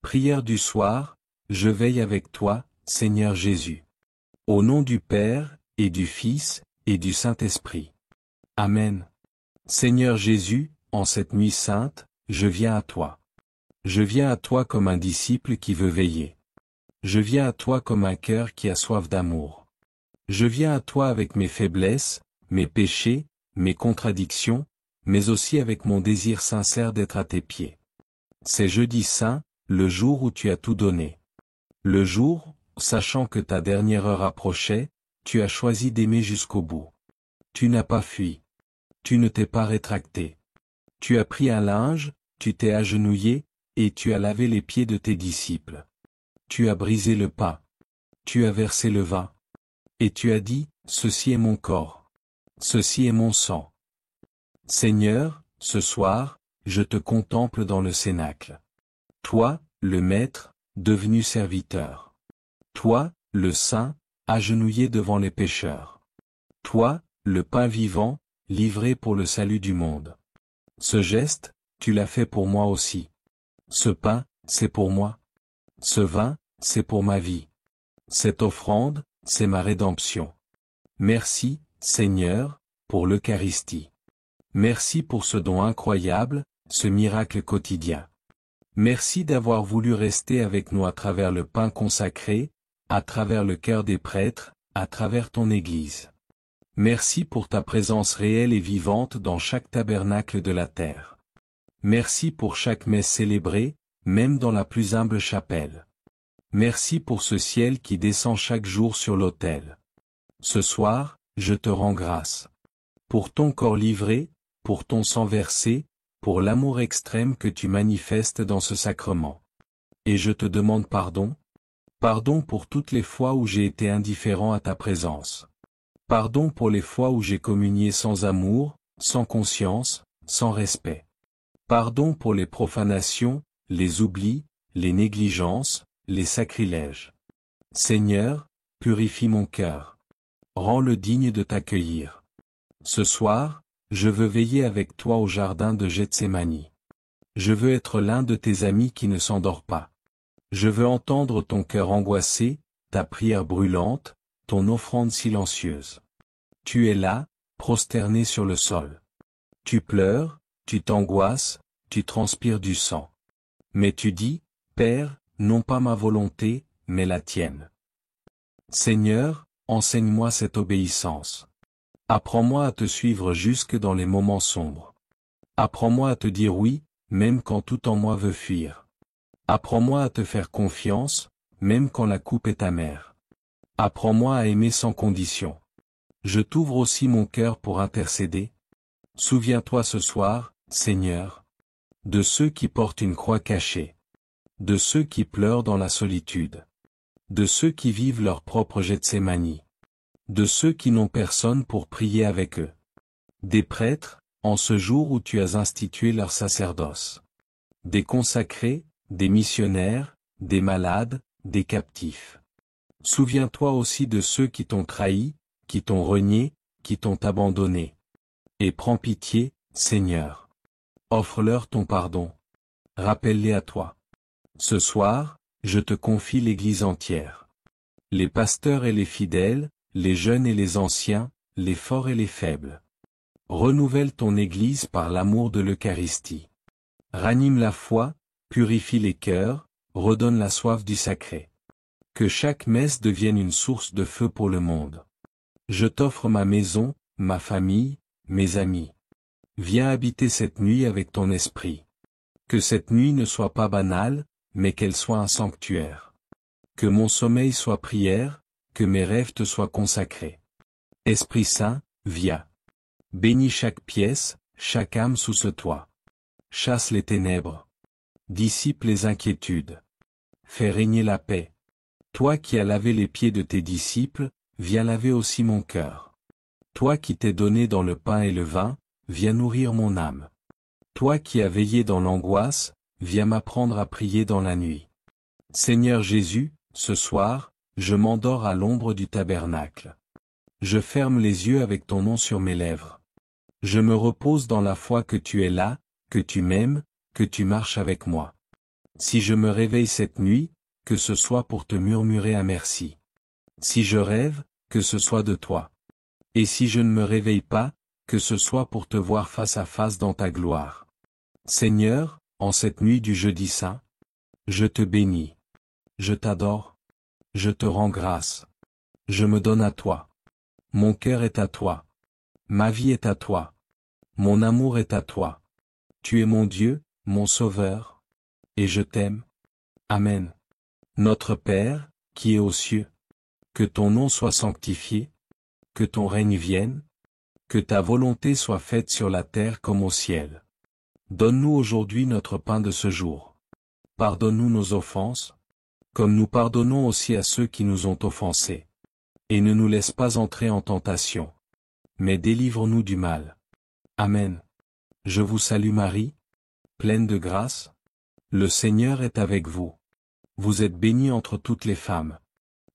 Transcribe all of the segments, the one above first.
Prière du soir, je veille avec toi, Seigneur Jésus. Au nom du Père, et du Fils, et du Saint-Esprit. Amen. Seigneur Jésus, en cette nuit sainte, je viens à toi. Je viens à toi comme un disciple qui veut veiller. Je viens à toi comme un cœur qui a soif d'amour. Je viens à toi avec mes faiblesses, mes péchés, mes contradictions, mais aussi avec mon désir sincère d'être à tes pieds. C'est jeudi saint, le jour où tu as tout donné. Le jour, sachant que ta dernière heure approchait, tu as choisi d'aimer jusqu'au bout. Tu n'as pas fui. Tu ne t'es pas rétracté. Tu as pris un linge, tu t'es agenouillé, et tu as lavé les pieds de tes disciples. Tu as brisé le pain. Tu as versé le vin. Et tu as dit, ceci est mon corps. Ceci est mon sang. Seigneur, ce soir, je te contemple dans le cénacle. Toi, le Maître, devenu serviteur. Toi, le Saint, agenouillé devant les pécheurs. Toi, le pain vivant, livré pour le salut du monde. Ce geste, tu l'as fait pour moi aussi. Ce pain, c'est pour moi. Ce vin, c'est pour ma vie. Cette offrande, c'est ma rédemption. Merci, Seigneur, pour l'Eucharistie. Merci pour ce don incroyable, ce miracle quotidien. Merci d'avoir voulu rester avec nous à travers le pain consacré, à travers le cœur des prêtres, à travers ton Église. Merci pour ta présence réelle et vivante dans chaque tabernacle de la terre. Merci pour chaque messe célébrée, même dans la plus humble chapelle. Merci pour ce ciel qui descend chaque jour sur l'autel. Ce soir, je te rends grâce. Pour ton corps livré, pour ton sang versé, pour l'amour extrême que tu manifestes dans ce sacrement. Et je te demande pardon. Pardon pour toutes les fois où j'ai été indifférent à ta présence. Pardon pour les fois où j'ai communié sans amour, sans conscience, sans respect. Pardon pour les profanations, les oublis, les négligences, les sacrilèges. Seigneur, purifie mon cœur. Rends-le digne de t'accueillir. Ce soir, je veux veiller avec toi au jardin de Gethsémani. Je veux être l'un de tes amis qui ne s'endort pas. Je veux entendre ton cœur angoissé, ta prière brûlante, ton offrande silencieuse. Tu es là, prosterné sur le sol. Tu pleures, tu t'angoisses, tu transpires du sang. Mais tu dis, Père, non pas ma volonté, mais la tienne. Seigneur, enseigne-moi cette obéissance. Apprends-moi à te suivre jusque dans les moments sombres. Apprends-moi à te dire oui, même quand tout en moi veut fuir. Apprends-moi à te faire confiance, même quand la coupe est amère. Apprends-moi à aimer sans condition. Je t'ouvre aussi mon cœur pour intercéder. Souviens-toi ce soir, Seigneur, de ceux qui portent une croix cachée, de ceux qui pleurent dans la solitude, de ceux qui vivent leur propre Gethsémani, de ceux qui n'ont personne pour prier avec eux, des prêtres, en ce jour où tu as institué leur sacerdoce, des consacrés, des missionnaires, des malades, des captifs. Souviens-toi aussi de ceux qui t'ont trahi, qui t'ont renié, qui t'ont abandonné. Et prends pitié, Seigneur. Offre-leur ton pardon. Rappelle-les à toi. Ce soir, je te confie l'Église entière. Les pasteurs et les fidèles, les jeunes et les anciens, les forts et les faibles. Renouvelle ton Église par l'amour de l'Eucharistie. Ranime la foi, purifie les cœurs, redonne la soif du sacré. Que chaque messe devienne une source de feu pour le monde. Je t'offre ma maison, ma famille, mes amis. Viens habiter cette nuit avec ton esprit. Que cette nuit ne soit pas banale, mais qu'elle soit un sanctuaire. Que mon sommeil soit prière, que mes rêves te soient consacrés. Esprit Saint, viens. Bénis chaque pièce, chaque âme sous ce toit. Chasse les ténèbres. Dissipe les inquiétudes. Fais régner la paix. Toi qui as lavé les pieds de tes disciples, viens laver aussi mon cœur. Toi qui t'es donné dans le pain et le vin, viens nourrir mon âme. Toi qui as veillé dans l'angoisse, viens m'apprendre à prier dans la nuit. Seigneur Jésus, ce soir, je m'endors à l'ombre du tabernacle. Je ferme les yeux avec ton nom sur mes lèvres. Je me repose dans la foi que tu es là, que tu m'aimes, que tu marches avec moi. Si je me réveille cette nuit, que ce soit pour te murmurer un merci. Si je rêve, que ce soit de toi. Et si je ne me réveille pas, que ce soit pour te voir face à face dans ta gloire. Seigneur, en cette nuit du jeudi saint, je te bénis. Je t'adore. Je te rends grâce. Je me donne à toi. Mon cœur est à toi. Ma vie est à toi. Mon amour est à toi. Tu es mon Dieu, mon Sauveur. Et je t'aime. Amen. Notre Père, qui es aux cieux, que ton nom soit sanctifié, que ton règne vienne, que ta volonté soit faite sur la terre comme au ciel. Donne-nous aujourd'hui notre pain de ce jour. Pardonne-nous nos offenses, comme nous pardonnons aussi à ceux qui nous ont offensés. Et ne nous laisse pas entrer en tentation, mais délivre-nous du mal. Amen. Je vous salue Marie, pleine de grâce. Le Seigneur est avec vous. Vous êtes bénie entre toutes les femmes.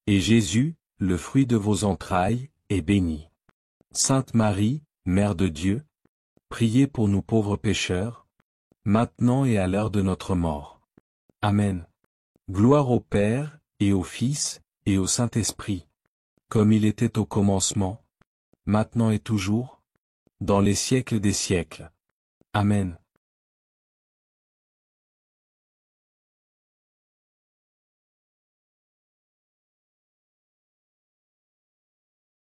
Et Jésus, le fruit de vos entrailles, est béni. Sainte Marie, Mère de Dieu, priez pour nous pauvres pécheurs, maintenant et à l'heure de notre mort. Amen. Gloire au Père, et au Fils, et au Saint-Esprit, comme il était au commencement, maintenant et toujours, dans les siècles des siècles. Amen.